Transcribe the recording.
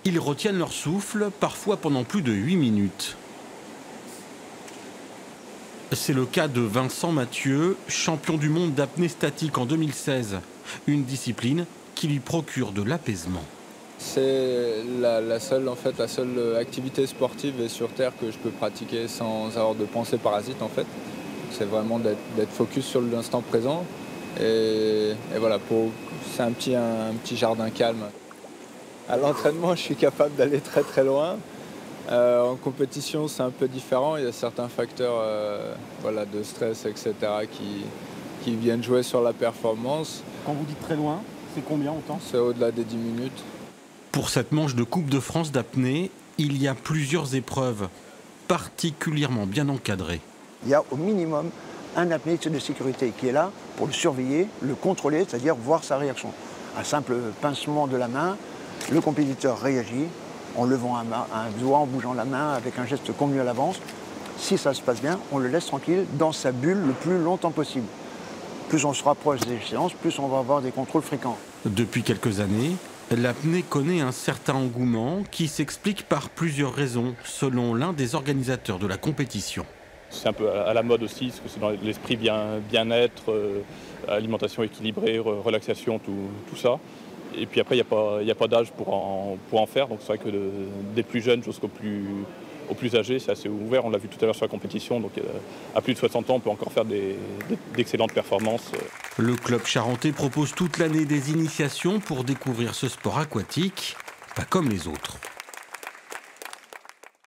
Ils retiennent leur souffle, parfois pendant plus de 8 minutes. C'est le cas de Vincent Mathieu, champion du monde d'apnée statique en 2016. Une discipline qui lui procure de l'apaisement. C'est la seule activité sportive sur Terre que je peux pratiquer sans avoir de pensée parasite en fait. C'est vraiment d'être focus sur l'instant présent. Et voilà, c'est un petit jardin calme. À l'entraînement, je suis capable d'aller très très loin. En compétition, c'est un peu différent. Il y a certains facteurs de stress, etc. qui viennent jouer sur la performance. Quand vous dites très loin, c'est combien en temps? C'est au-delà des 10 minutes. Pour cette manche de Coupe de France d'apnée, il y a plusieurs épreuves particulièrement bien encadrées. Il y a au minimum un apnéiste de sécurité qui est là pour le surveiller, le contrôler, c'est-à-dire voir sa réaction. Un simple pincement de la main, le compétiteur réagit en levant un doigt, en bougeant la main avec un geste convenu à l'avance. Si ça se passe bien, on le laisse tranquille dans sa bulle le plus longtemps possible. Plus on se rapproche des échéances, plus on va avoir des contrôles fréquents. Depuis quelques années, l'apnée connaît un certain engouement qui s'explique par plusieurs raisons, selon l'un des organisateurs de la compétition. C'est un peu à la mode aussi, parce que c'est dans l'esprit bien-être, alimentation équilibrée, relaxation, tout ça. Et puis après, il n'y a pas d'âge pour en faire, donc c'est vrai que des plus jeunes jusqu'aux plus âgés, c'est assez ouvert. On l'a vu tout à l'heure sur la compétition, donc à plus de 60 ans, on peut encore faire d'excellentes performances. Le club charentais propose toute l'année des initiations pour découvrir ce sport aquatique, pas comme les autres.